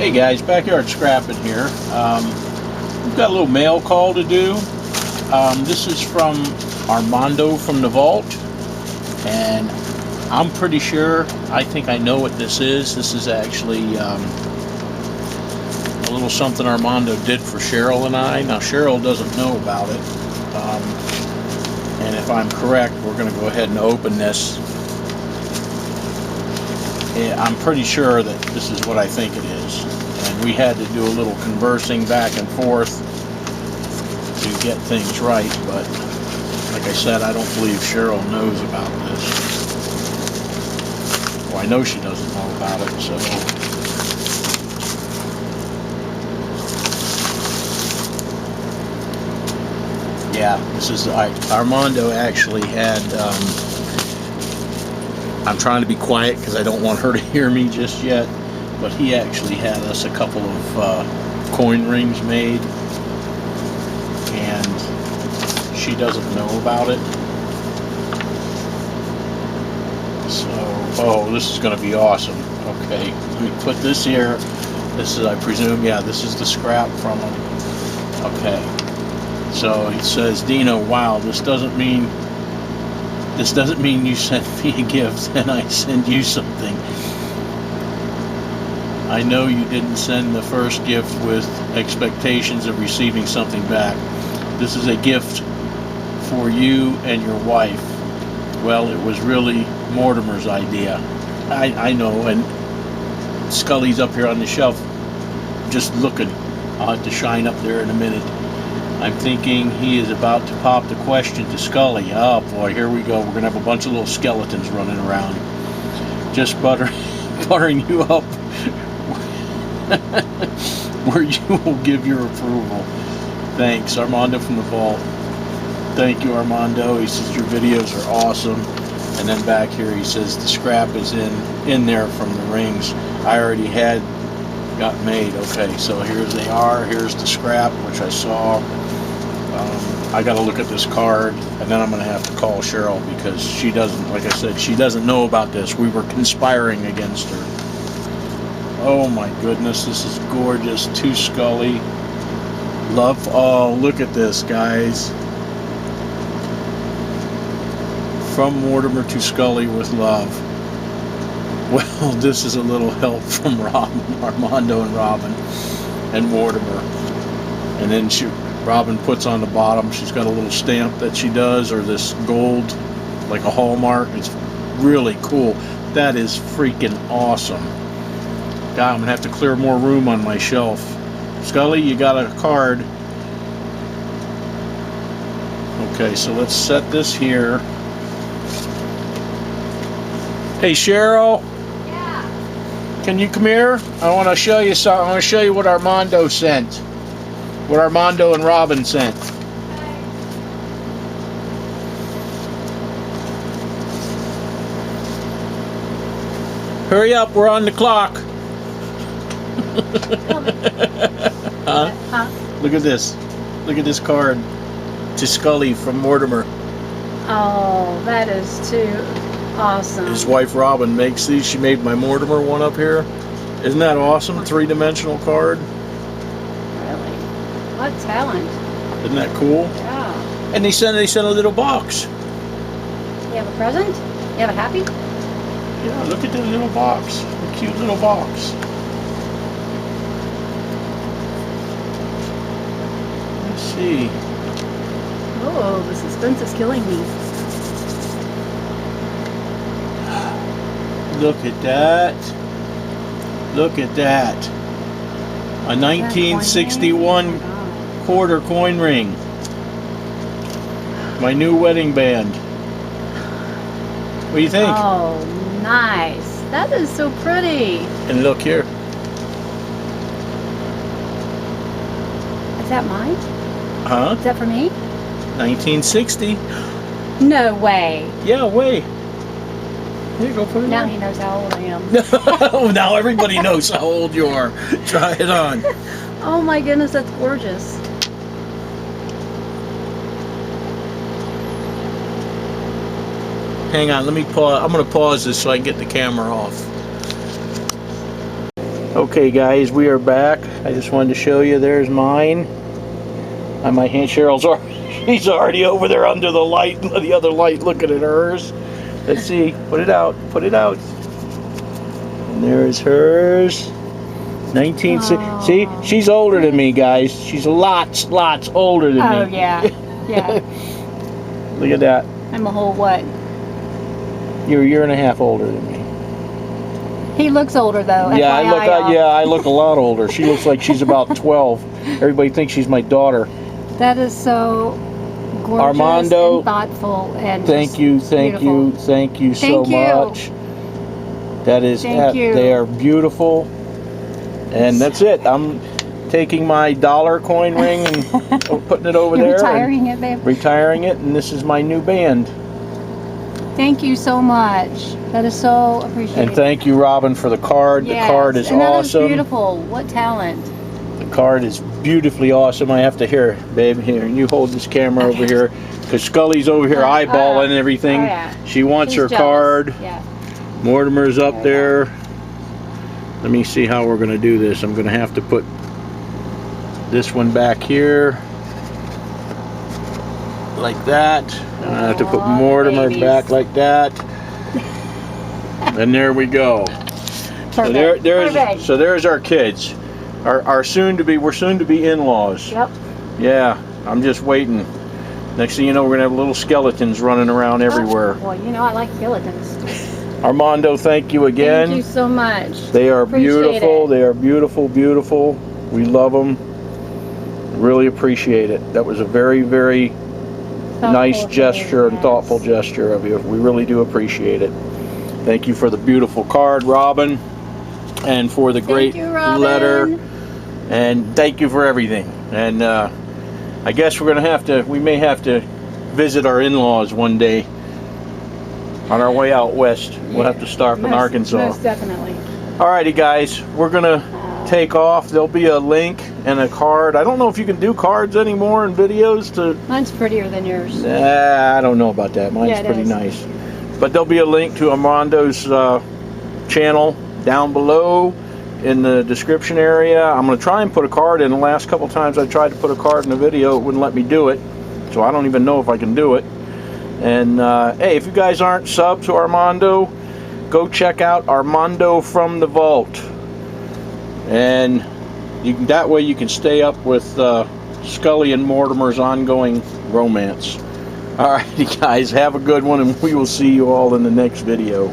Hey guys, backyard scrapping here. We've got a little mail call to do. This is from Armando from the vault, and I'm pretty sure, I think I know what this is. This is actually a little something Armando did for Cheryl and I. Now Cheryl doesn't know about it, and if I'm correct, we're going to go ahead and open this. I'm pretty sure that this is what I think it is, and we had to do a little conversing back and forth to get things right, but like I said, I don't believe Cheryl knows about this. Well, I know she doesn't know about it, so yeah, this is Armando actually had I'm trying to be quiet because I don't want her to hear me just yet, but he actually had us a couple of coin rings made, and she doesn't know about it. So, oh, this is going to be awesome. Okay, let me put this here. This is, I presume, yeah, this is the scrap from him. Okay, so it says, Dino, wow, this doesn't mean you sent me a gift and I send you something. I know you didn't send the first gift with expectations of receiving something back. This is a gift for you and your wife. Well, it was really Mortimer's idea. I know, and Scully's up here on the shelf just looking. I'll have to shine up there in a minute. I'm thinking he is about to pop the question to Scully. Oh boy, here we go. We're going to have a bunch of little skeletons running around. Just buttering you up where you will give your approval. Thanks, Armando from the vault. Thank you, Armando. He says your videos are awesome. And then back here he says the scrap is in there from the rings I already got made. Okay, so here they are. Here's the scrap, which I saw. I got to look at this card, and then I'm going to have to call Cheryl because she doesn't, like I said, she doesn't know about this. We were conspiring against her. Oh my goodness, this is gorgeous. To Scully. Love. Oh, look at this, guys. From Mortimer to Scully with love. Well, this is a little help from Armando and Robin and Mortimer. And then Robin puts on the bottom, she's got a little stamp that she does, or this gold, like a hallmark. It's really cool. That is freaking awesome. God, I'm gonna have to clear more room on my shelf. Scully, you got a card. Okay, so let's set this here. Hey Cheryl. Yeah. Can you come here? I want to show you something. I want to show you what Armando sent. What Armando and Robin sent. Hurry up, we're on the clock. Huh? Look at this. Look at this card. To Scully from Mortimer. Oh, that is too awesome. His wife Robin makes these. She made my Mortimer one up here. Isn't that awesome? Three-dimensional card. Really? What talent. Isn't that cool? Yeah. And they sent a little box. You have a present? You have a happy? Yeah, look at the little box. A cute little box. Let's see. Oh, the suspense is killing me. Look at that. Look at that. A 1961 quarter coin ring. My new wedding band. What do you think? Oh, nice. That is so pretty. And look here. Is that mine? Huh? Is that for me? 1960. No way. Yeah, wait. Here you go, put it Now on. he knows how old I am. Oh, now everybody knows how old you are. Try it on. Oh my goodness, that's gorgeous. Hang on, let me pause. I'm going to pause this so I can get the camera off. Okay, guys, we are back. I just wanted to show you. There's mine. On my hand, Cheryl's already, she's already over there under the light, the other light, looking at hers. Let's see. Put it out. Put it out. And there's hers. 19. Aww. See, she's older than me, guys. She's lots older than Oh, me. yeah. Yeah. Look at that. I'm a whole what? You're a year and a half older than me. He looks older, though. Yeah, I look. FYI, Yeah, I look a lot older. She looks like she's about 12. Everybody thinks she's my daughter. That is so gorgeous Armando, and thoughtful. And Thank just you, thank beautiful. you, thank you so Thank you. much. That is, Thank you. they are beautiful. And that's it. I'm taking my dollar coin ring and putting it over You're there. retiring it, babe. Retiring it, and this is my new band. Thank you so much. That is so appreciated. And thank you, Robin, for the card. Yes, The card is and that awesome. is beautiful. What talent. The card is beautifully awesome. I have to hear, babe, here, you hold this camera over here, because Scully's over here eyeballing everything. Oh, yeah. She wants She's her jealous. card. Yeah. Mortimer's up there. Let me see how we're going to do this. I'm going to have to put this one back here, like that. And I have to put Aw, Mortimer babies. back like that. And there we go. So Perfect. so there's our kids. Our we're soon to be in-laws. Yep. Yeah, I'm just waiting. Next thing you know, we're gonna have little skeletons running around everywhere. Well, you know I like skeletons. Armando, thank you again. Thank you so much. They are Appreciate beautiful. it. They are beautiful, beautiful. We love them. Really appreciate it. That was a very, very nice Thoughtful gesture thing, and thoughtful yes. gesture of you. We really do appreciate it. Thank you for the beautiful card, Robin, and for the great Thank you, Robin. letter. And thank you for everything. And I guess we may have to visit our in-laws one day on our way out west. We'll have to stop in Arkansas. Most definitely. Alrighty, guys, we're gonna take off. There'll be a link and a card. I don't know if you can do cards anymore and videos to. Mine's prettier than yours. I don't know about that. Mine's Yeah, it pretty is. nice. But there'll be a link to Armando's channel down below in the description area. I'm going to try and put a card in. The last couple times I tried to put a card in a video, it wouldn't let me do it. So I don't even know if I can do it. And hey, if you guys aren't subbed to Armando, go check out Armando from the Vault. And that way you can stay up with Scully and Mortimer's ongoing romance. Alrighty, guys, have a good one, and we will see you all in the next video.